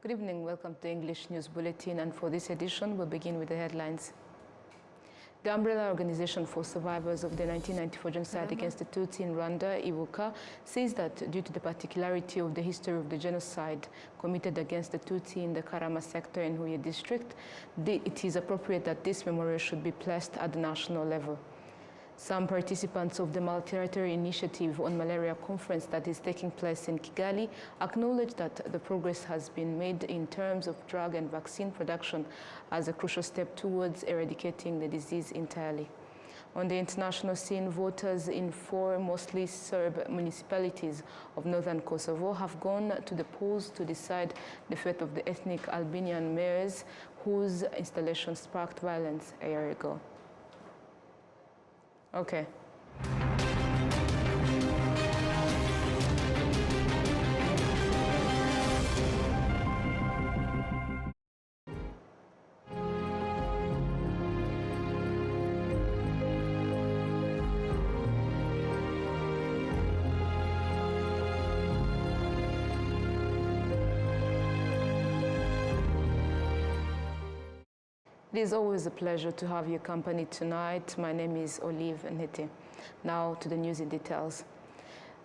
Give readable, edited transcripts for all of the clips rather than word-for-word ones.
Good evening, welcome to English News Bulletin, and for this edition we'll begin with the headlines. The umbrella organization for survivors of the 1994 genocide against the Tutsi in Rwanda, Ibuka, says that due to the particularity of the history of the genocide committed against the Tutsi in the Karama sector in Huye district, it is appropriate that this memorial should be placed at the national level. Some participants of the multilateral initiative on malaria conference that is taking place in Kigali acknowledge that the progress has been made in terms of drug and vaccine production as a crucial step towards eradicating the disease entirely. On the international scene, voters in 4 mostly Serb municipalities of northern Kosovo have gone to the polls to decide the fate of the ethnic Albanian mayors whose installation sparked violence a year ago. Okay. It is always a pleasure to have your company tonight. My name is Olive Nete. Now to the news in details.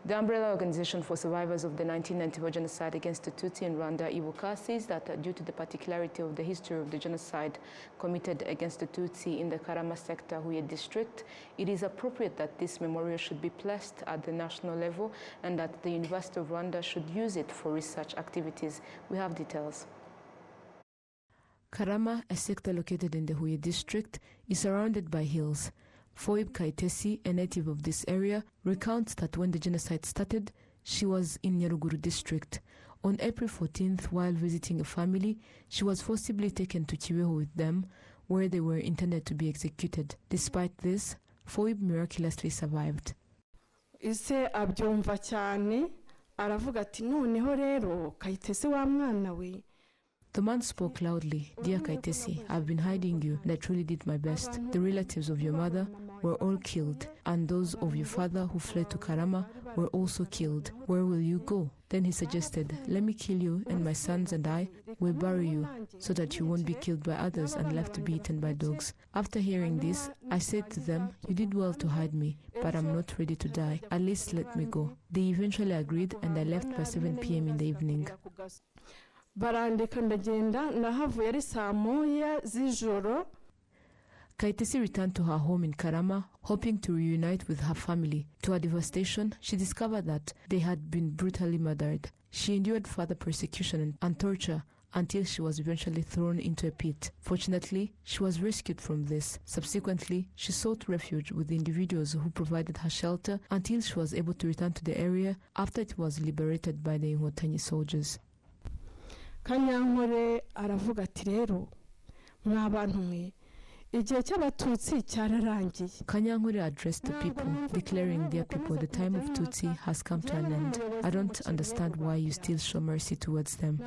The umbrella organization for survivors of the 1994 genocide against the Tutsi in Rwanda, Ibuka, says that due to the particularity of the history of the genocide committed against the Tutsi in the Karama sector, Huye district, it is appropriate that this memorial should be placed at the national level and that the University of Rwanda should use it for research activities. We have details. Karama, a sector located in the Huye district, is surrounded by hills. Foib Kaitesi, a native of this area, recounts that when the genocide started, she was in Nyaruguru district. On April 14th, while visiting a family, she was forcibly taken to Kibeho with them, where they were intended to be executed. Despite this, Foib miraculously survived. Ise abyumva cyane aravuga ati noneho rero Kayitesi wa mwana we. The man spoke loudly. Dear Kaitesi, I've been hiding you and I truly did my best. The relatives of your mother were all killed and those of your father who fled to Karama were also killed. Where will you go? Then he suggested, let me kill you and my sons and I will bury you so that you won't be killed by others and left to be eaten by dogs. After hearing this, I said to them, you did well to hide me, but I'm not ready to die. At least let me go. They eventually agreed and I left by 7 p.m. in the evening. Barandika ndagenda nahavuye ari saa moya z'ijoro. Kaitesi returned to her home in Karama, hoping to reunite with her family. To her devastation, she discovered that they had been brutally murdered. She endured further persecution and torture until she was eventually thrown into a pit. Fortunately, she was rescued from this. Subsequently, she sought refuge with the individuals who provided her shelter until she was able to return to the area after it was liberated by the Inkotanyi soldiers. Kanyankore aravuga ati rero mwabantu mwe igihe cy'abatutsi cyararangiye. Kanyankore addressed the people, declaring, dear people, the time of Tutsi has come to an end. I don't understand why you still show mercy towards them.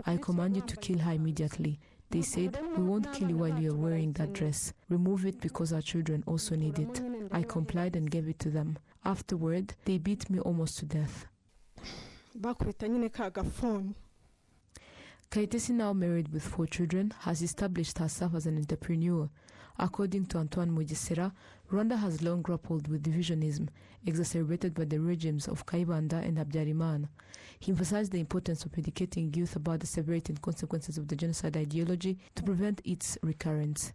I command you to kill her immediately. They said, we won't kill you while you are wearing that dress. Remove it because our children also need it. I complied and gave it to them. Afterward, they beat me almost to death. Bakubita nyine ka gafuni. Kaitesi, now married with 4 children, has established herself as an entrepreneur. According to Antoine Mugesera, Rwanda has long grappled with divisionism, exacerbated by the regimes of Kayibanda and Habyarimana. He emphasized the importance of educating youth about the severity and consequences of the genocide ideology to prevent its recurrence.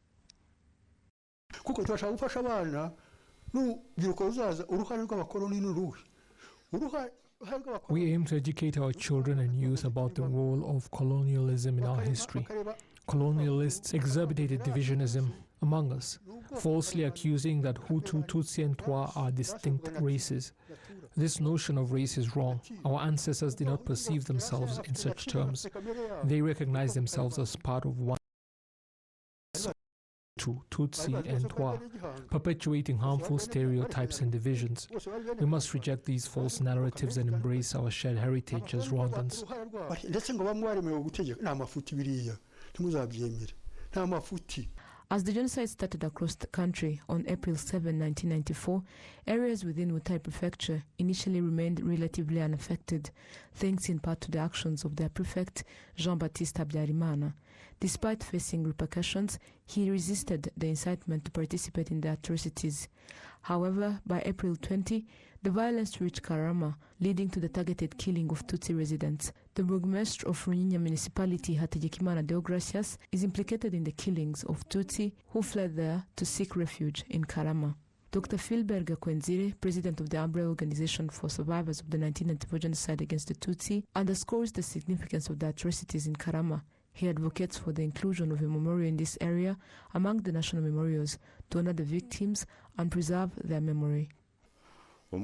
Kuko turashaka gufasha abana n'urubyiruko ruzaza uruhare rw'abakoloni n'uruhe. We aim to educate our children and youth about the role of colonialism in our history. Colonialists exhibited divisionism among us, falsely accusing that Hutu, Tutsi, and Twa are distinct races. This notion of race is wrong. Our ancestors did not perceive themselves in such terms. They recognized themselves as part of one Tutsi and Twa, perpetuating harmful stereotypes and divisions. We must reject these false narratives and embrace our shared heritage as Rwandans. As the genocide started across the country on April 7, 1994, areas within Butare Prefecture initially remained relatively unaffected, thanks in part to the actions of their prefect, Jean-Baptiste Habyarimana. Despite facing repercussions, he resisted the incitement to participate in the atrocities. However, by April 20, the violence reached Karama, leading to the targeted killing of Tutsi residents. The Burgomestre of Runyinya municipality, Hategekimana Deogracias, is implicated in the killings of Tutsi who fled there to seek refuge in Karama. Dr. Philbert Gakwenzire, president of the Umbrella Organization for Survivors of the 1994 Genocide against the Tutsi, underscores the significance of the atrocities in Karama. He advocates for the inclusion of a memorial in this area among the national memorials to honor the victims and preserve their memory. The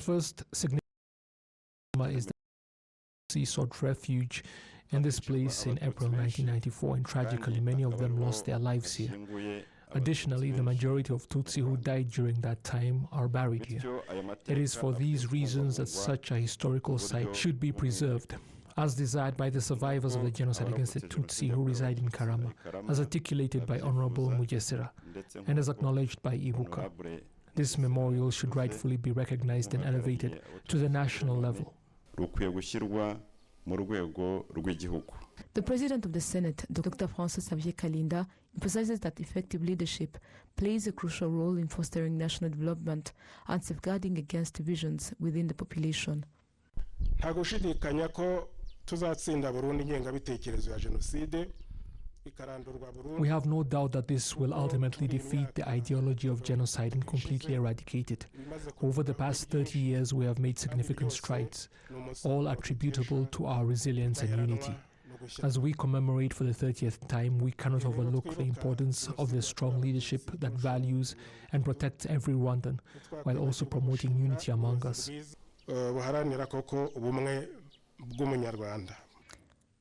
first significant is that Tutsi sought refuge in this place in April 1994, and tragically many of them lost their lives here. Additionally, the majority of Tutsi who died during that time are buried here. It is for these reasons that such a historical site should be preserved, as desired by the survivors of the genocide against the Tutsi who reside in Karama, as articulated by Honorable Mugesera, and as acknowledged by Ibuka. This memorial should rightfully be recognized and elevated to the national level. The President of the Senate, Dr. Francis-Xavier Kalinda, emphasizes that effective leadership plays a crucial role in fostering national development and safeguarding against divisions within the population. We have no doubt that this will ultimately defeat the ideology of genocide and completely eradicate it. Over the past 30 years, we have made significant strides, all attributable to our resilience and unity. As we commemorate for the 30th time, we cannot overlook the importance of the strong leadership that values and protects every Rwandan, while also promoting unity among us.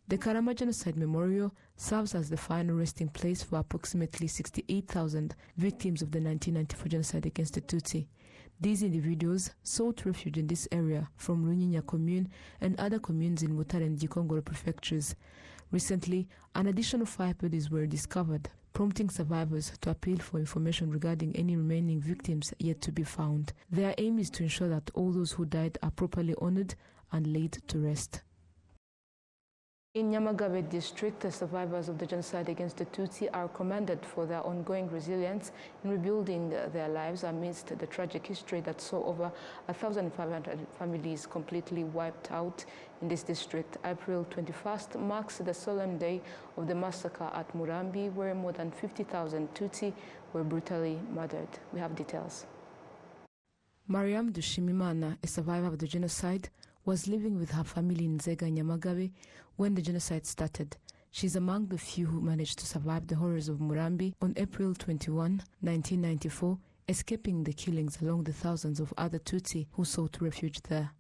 The Karama Genocide Memorial serves as the final resting place for approximately 68,000 victims of the 1994 genocide against the Tutsi. These individuals sought refuge in this area from Runyinya commune and other communes in Butare and Gikongoro prefectures. Recently, an additional 5 bodies were discovered, prompting survivors to appeal for information regarding any remaining victims yet to be found. Their aim is to ensure that all those who died are properly honored and laid to rest. In Nyamagabe district, the survivors of the genocide against the Tutsi are commended for their ongoing resilience in rebuilding their lives amidst the tragic history that saw over 1,500 families completely wiped out in this district. April 21st marks the solemn day of the massacre at Murambi, where more than 50,000 Tutsi were brutally murdered. We have details. Mariam Dushimimana, a survivor of the genocide, was living with her family in Zega, Nyamagabe, when the genocide started. She's among the few who managed to survive the horrors of Murambi on April 21, 1994, escaping the killings along the thousands of other Tutsi who sought refuge there.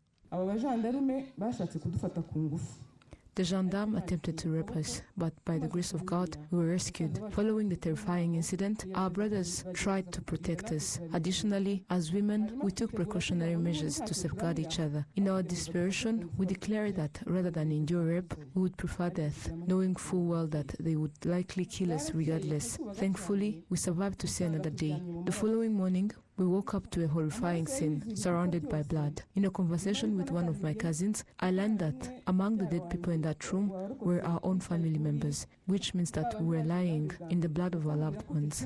The gendarme attempted to rape us, but by the grace of God, we were rescued. Following the terrifying incident, our brothers tried to protect us. Additionally, as women, we took precautionary measures to safeguard each other. In our desperation, we declared that rather than endure rape, we would prefer death, knowing full well that they would likely kill us regardless. Thankfully, we survived to see another day. The following morning, we woke up to a horrifying scene, surrounded by blood. In a conversation with one of my cousins, I learned that among the dead people in that room were our own family members, which means that we were lying in the blood of our loved ones.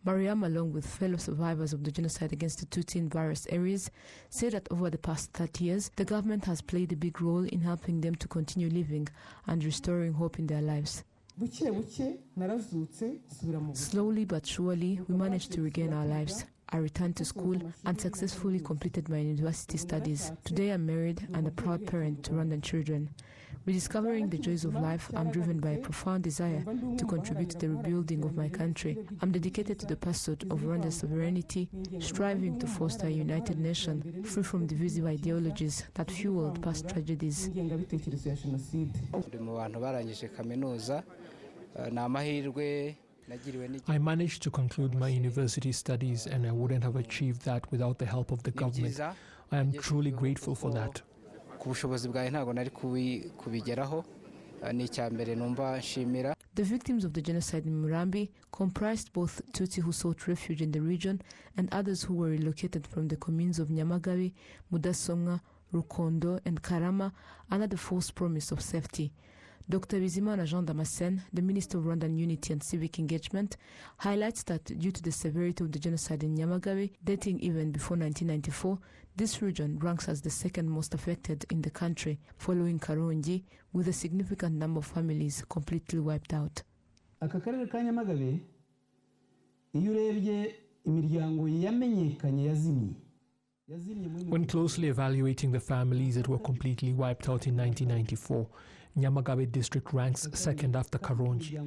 Mariam, along with fellow survivors of the genocide against the Tutsi in various areas, said that over the past 30 years, the government has played a big role in helping them to continue living and restoring hope in their lives. Slowly but surely, we managed to regain our lives. I returned to school and successfully completed my university studies. Today I'm married and a proud parent to Rwandan children. Rediscovering the joys of life, I'm driven by a profound desire to contribute to the rebuilding of my country. I'm dedicated to the pursuit of Rwanda's sovereignty, striving to foster a united nation free from divisive ideologies that fueled past tragedies. I managed to conclude my university studies, and I wouldn't have achieved that without the help of the government. I am truly grateful for that. The victims of the genocide in Murambi comprised both Tutsi who sought refuge in the region and others who were relocated from the communes of Nyamagabe, Mudasomwa, Rukondo, and Karama under the false promise of safety. Dr. Bizimana Jean Damascene, the Minister of Rwandan Unity and Civic Engagement, highlights that due to the severity of the genocide in Nyamagabe, dating even before 1994, this region ranks as the second most affected in the country, following Karongi, with a significant number of families completely wiped out. Aka karere ka Nyamagabe iyo urebye imiryango yamenyekanye yazimye. When closely evaluating the families that were completely wiped out in 1994, Nyamagabe district ranks second after Karongi.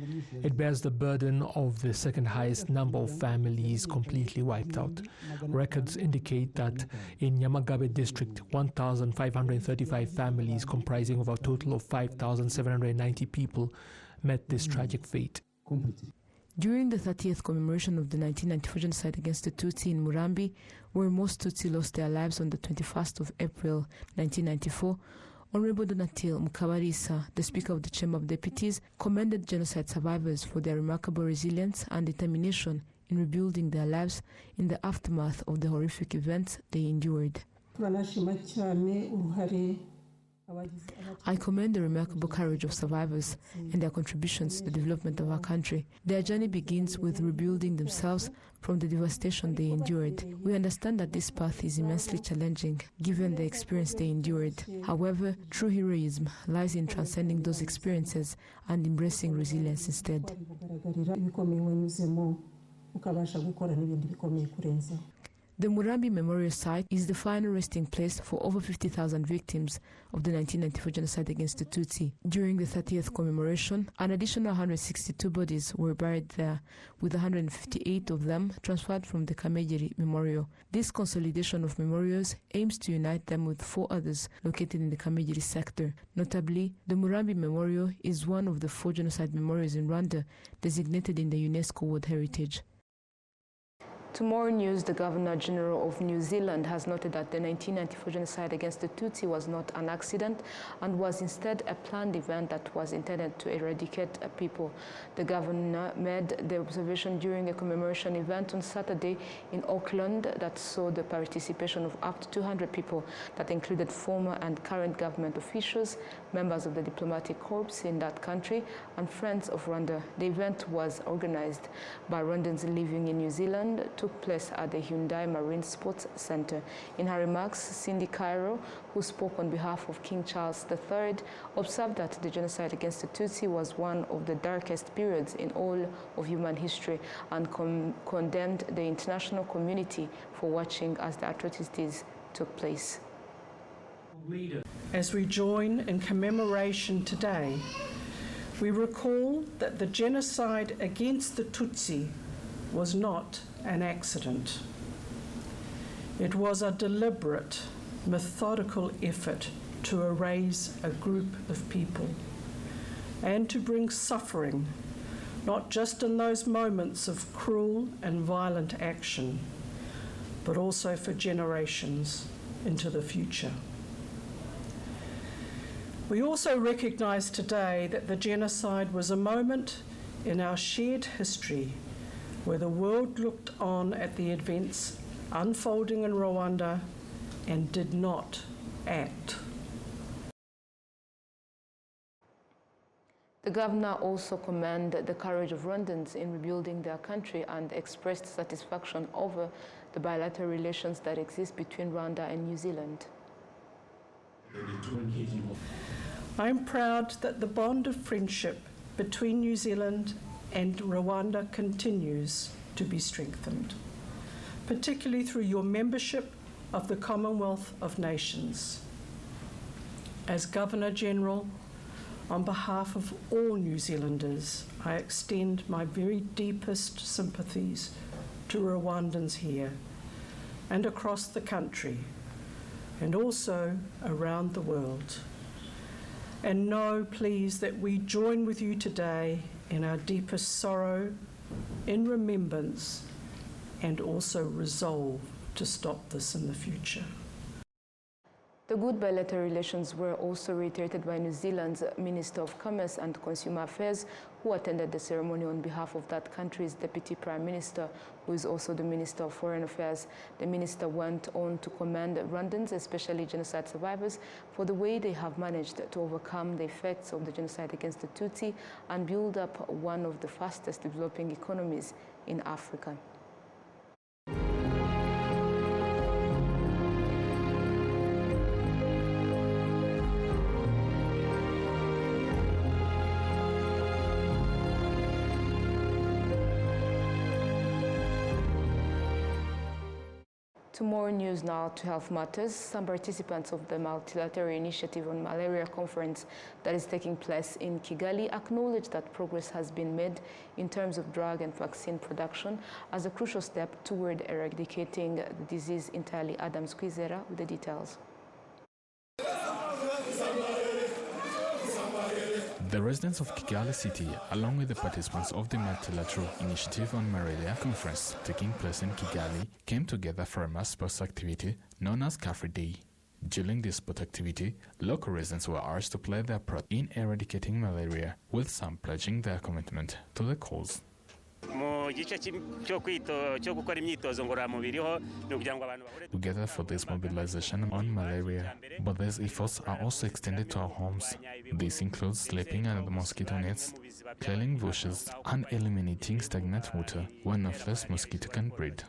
It bears the burden of the second highest number of families completely wiped out. Records indicate that in Nyamagabe district, 1,535 families comprising of a total of 5,790 people met this tragic fate. During the 30th commemoration of the 1994 genocide against the Tutsi in Murambi, where most Tutsi lost their lives on the 21st of April 1994, Honorable Donatil Mukabarisa, the Speaker of the Chamber of Deputies, commended genocide survivors for their remarkable resilience and determination in rebuilding their lives in the aftermath of the horrific events they endured. I commend the remarkable courage of survivors and their contributions to the development of our country. Their journey begins with rebuilding themselves from the devastation they endured. We understand that this path is immensely challenging, given the experience they endured. However, true heroism lies in transcending those experiences and embracing resilience instead. The Murambi Memorial Site is the final resting place for over 50,000 victims of the 1994 genocide against the Tutsi. During the 30th commemoration, an additional 162 bodies were buried there, with 158 of them transferred from the Kamegeri Memorial. This consolidation of memorials aims to unite them with 4 others located in the Kamegeri sector. Notably, the Murambi Memorial is one of the 4 genocide memorials in Rwanda designated in the UNESCO World Heritage. To more news, the Governor-General of New Zealand has noted that the 1994 genocide against the Tutsi was not an accident and was instead a planned event that was intended to eradicate a people. The Governor made the observation during a commemoration event on Saturday in Auckland that saw the participation of up to 200 people that included former and current government officials, members of the diplomatic corps in that country, and friends of Rwanda. The event was organized by Rwandans living in New Zealand, took place at the Hyundai Marine Sports Center. In her remarks, Cindy Cairo, who spoke on behalf of King Charles III, observed that the genocide against the Tutsi was one of the darkest periods in all of human history and condemned the international community for watching as the atrocities took place. As we join in commemoration today, we recall that the genocide against the Tutsi was not an accident. It was a deliberate, methodical effort to erase a group of people and to bring suffering, not just in those moments of cruel and violent action, but also for generations into the future. We also recognize today that the genocide was a moment in our shared history where the world looked on at the events unfolding in Rwanda and did not act. The governor also commended the courage of Rwandans in rebuilding their country and expressed satisfaction over the bilateral relations that exist between Rwanda and New Zealand. I'm proud that the bond of friendship between New Zealand and Rwanda continues to be strengthened, particularly through your membership of the Commonwealth of Nations. As Governor-General, on behalf of all New Zealanders, I extend my very deepest sympathies to Rwandans here and across the country, and also around the world. And know, please, that we join with you today in our deepest sorrow in remembrance and also resolve to stop this in the future. The good bilateral relations were also reiterated by New Zealand's Minister of Commerce and Consumer Affairs, who attended the ceremony on behalf of that country's Deputy Prime Minister, who is also the Minister of Foreign Affairs. The minister went on to commend Rwandans, especially genocide survivors, for the way they have managed to overcome the effects of the genocide against the Tutsi and build up one of the fastest developing economies in Africa. To more news now to health matters. Some participants of the multilateral initiative on malaria conference that is taking place in Kigali acknowledge that progress has been made in terms of drug and vaccine production as a crucial step toward eradicating the disease entirely. Adams Kwizera with the details. The residents of Kigali City, along with the participants of the Multilateral Initiative on Malaria conference taking place in Kigali, came together for a mass sports activity known as Cafe Day. During this sport activity, local residents were asked to play their part in eradicating malaria, with some pledging their commitment to the cause. Together for this mobilization on malaria, but these efforts are also extended to our homes. This includes sleeping under the mosquito nets, clearing bushes, and eliminating stagnant water where northwest mosquito can breed.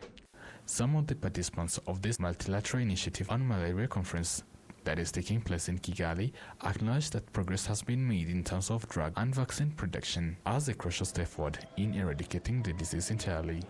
Some of the participants of this multilateral initiative on malaria conference that is taking place in Kigali acknowledge that progress has been made in terms of drug and vaccine production as a crucial step forward in eradicating the disease entirely.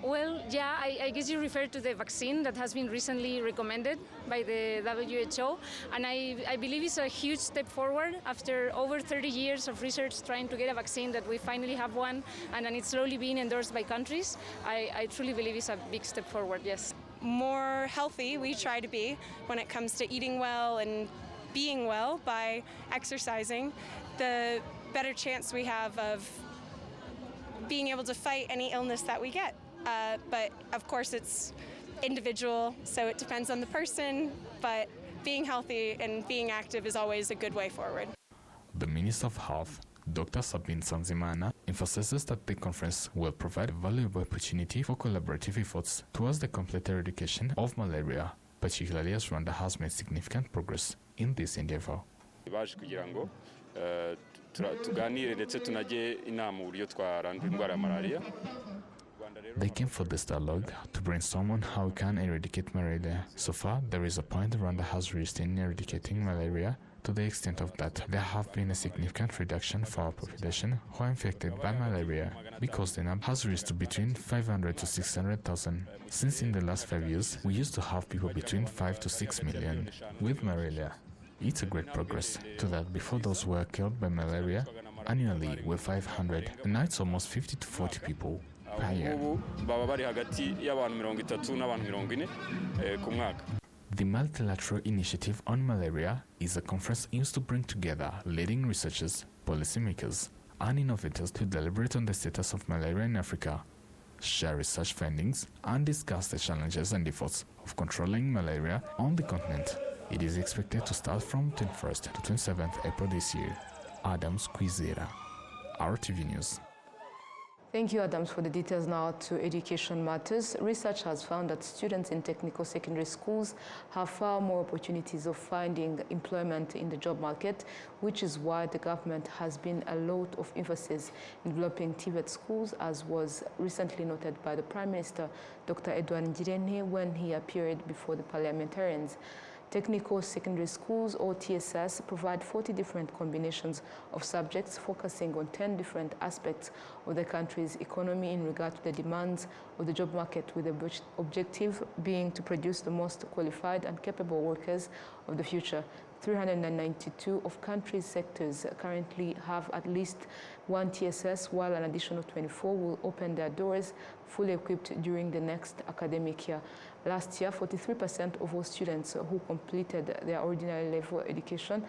Well, yeah, I guess you refer to the vaccine that has been recently recommended by the WHO, and I believe it's a huge step forward after over 30 years of research trying to get a vaccine that we finally have one, and it's slowly being endorsed by countries. I truly believe it's a big step forward, yes. More healthy we try to be when it comes to eating well and being well by exercising, the better chance we have of being able to fight any illness that we get. But of course it's individual, so it depends on the person, but being healthy and being active is always a good way forward. The Minister of Health, Dr. Sabine Sanzimana, emphasizes that the conference will provide a valuable opportunity for collaborative efforts towards the complete eradication of malaria, particularly as Rwanda has made significant progress in this endeavor. They came for this dialogue to brainstorm on how we can eradicate malaria. So far, there is a point Rwanda has reached in eradicating malaria to the extent of that there have been a significant reduction for our population who are infected by malaria, because the number has reached to between 500 to 600,000. Since in the last 5 years, we used to have people between 5 to 6 million with malaria. It's a great progress to that before those were killed by malaria annually were 500, and now it's almost 50 to 40 people per year. The Multilateral Initiative on Malaria is a conference used to bring together leading researchers, policymakers, and innovators to deliberate on the status of malaria in Africa, share research findings, and discuss the challenges and efforts of controlling malaria on the continent. It is expected to start from 21st to 27th April this year. Adams Kwizera, RTV News. Thank you, Adams, for the details. Now to education matters. Research has found that students in technical secondary schools have far more opportunities of finding employment in the job market, which is why the government has been a lot of emphasis in developing TVET schools, as was recently noted by the Prime Minister, Dr. Edouard Ngirente, when he appeared before the parliamentarians. Technical secondary schools, or TSS, provide 40 different combinations of subjects focusing on 10 different aspects of the country's economy in regard to the demands of the job market, with the objective being to produce the most qualified and capable workers of the future. 392 of country's sectors currently have at least one TSS, while an additional 24 will open their doors fully equipped during the next academic year. Last year, 43% of all students who completed their ordinary level education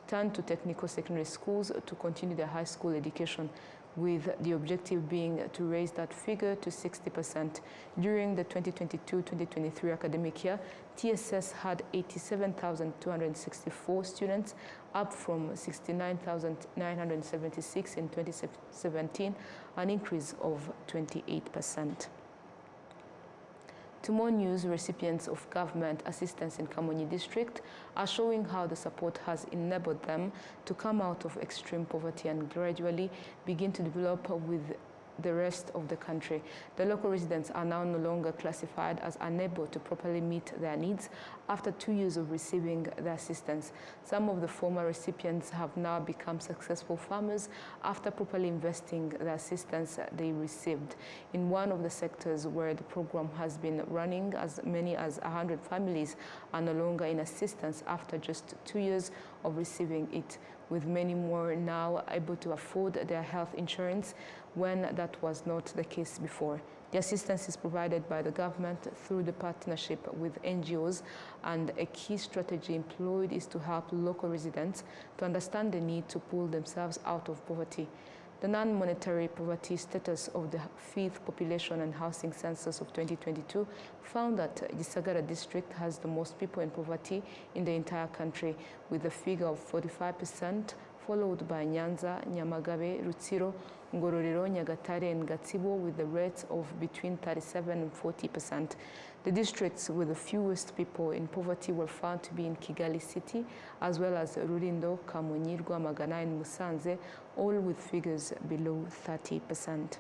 turned to technical secondary schools to continue their high school education, with the objective being to raise that figure to 60%. During the 2022-2023 academic year, TSS had 87,264 students, up from 69,976 in 2017, an increase of 28%. To more news, recipients of government assistance in Kamonyi district are showing how the support has enabled them to come out of extreme poverty and gradually begin to develop with the rest of the country. The local residents are now no longer classified as unable to properly meet their needs after 2 years of receiving the assistance. Some of the former recipients have now become successful farmers after properly investing the assistance they received. In one of the sectors where the program has been running, as many as 100 families are no longer in assistance after just 2 years of receiving it, with many more now able to afford their health insurance when that was not the case before. The assistance is provided by the government through the partnership with NGOs, and a key strategy employed is to help local residents to understand the need to pull themselves out of poverty. The non-monetary poverty status of the 5th Population and Housing Census of 2022 found that Gisagara district has the most people in poverty in the entire country, with a figure of 45%, followed by Nyanza, Nyamagabe, Rutsiro, Ngororero, Nyagatare, and Gatsibo with the rates of between 37 and 40%. The districts with the fewest people in poverty were found to be in Kigali City, as well as Rulindo, Kamonyi, Rwamagana, and Musanze, all with figures below 30%.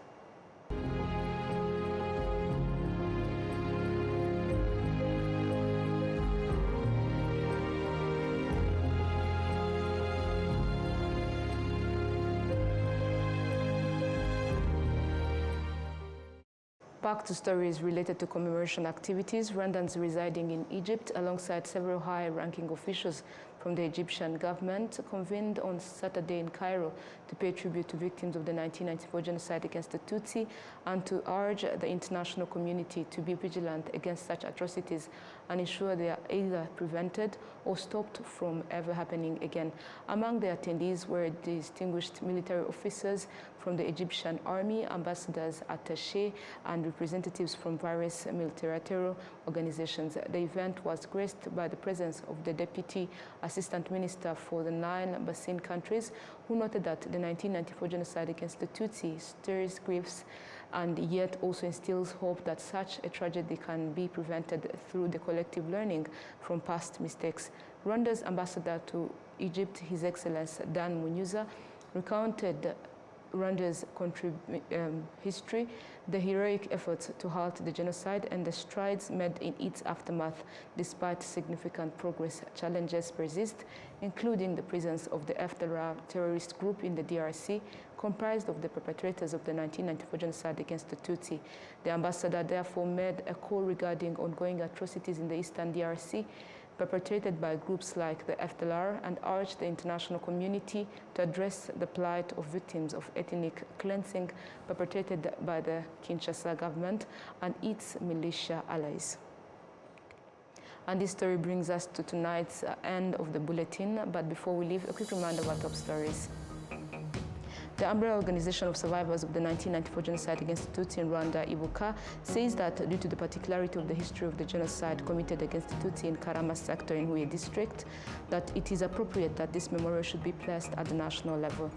Back to stories related to commemoration activities. Rwandans residing in Egypt, alongside several high-ranking officials from the Egyptian government, convened on Saturday in Cairo to pay tribute to victims of the 1994 genocide against the Tutsi and to urge the international community to be vigilant against such atrocities and ensure they are either prevented or stopped from ever happening again. Among the attendees were distinguished military officers from the Egyptian army, ambassadors, attachés, and representatives from various multilateral organizations. The event was graced by the presence of the Deputy Assistant Minister for the 9 Basin countries, who noted that the 1994 genocide against the Tutsi stirs griefs and yet also instills hope that such a tragedy can be prevented through the collective learning from past mistakes. Rwanda's ambassador to Egypt, His Excellency Dan Munyuza, recounted Rwanda's history, the heroic efforts to halt the genocide, and the strides made in its aftermath. Despite significant progress, challenges persist, including the presence of the FDLR terrorist group in the DRC, comprised of the perpetrators of the 1994 genocide against the Tutsi. The ambassador therefore made a call regarding ongoing atrocities in the eastern DRC perpetrated by groups like the FDLR, and urged the international community to address the plight of victims of ethnic cleansing perpetrated by the Kinshasa government and its militia allies. And this story brings us to tonight's end of the bulletin, but before we leave, a quick reminder of our top stories. The umbrella organization of survivors of the 1994 genocide against the Tutsi in Rwanda, Ibuka, says that due to the particularity of the history of the genocide committed against the Tutsi in Karama sector in Huye district, that it is appropriate that this memorial should be placed at the national level.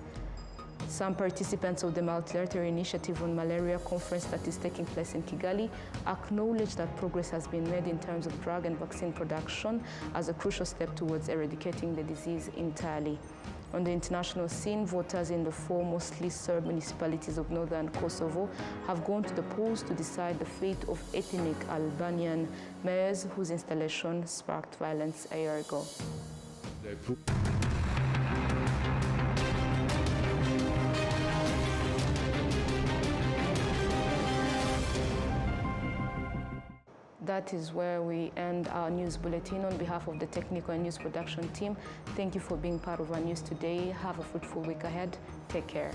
Some participants of the multilateral initiative on malaria conference that is taking place in Kigali acknowledge that progress has been made in terms of drug and vaccine production as a crucial step towards eradicating the disease entirely. On the international scene, voters in the 4 mostly Serb municipalities of northern Kosovo have gone to the polls to decide the fate of ethnic Albanian mayors whose installation sparked violence a year ago. That is where we end our news bulletin. On behalf of the technical and news production team, thank you for being part of our news today. Have a fruitful week ahead. Take care.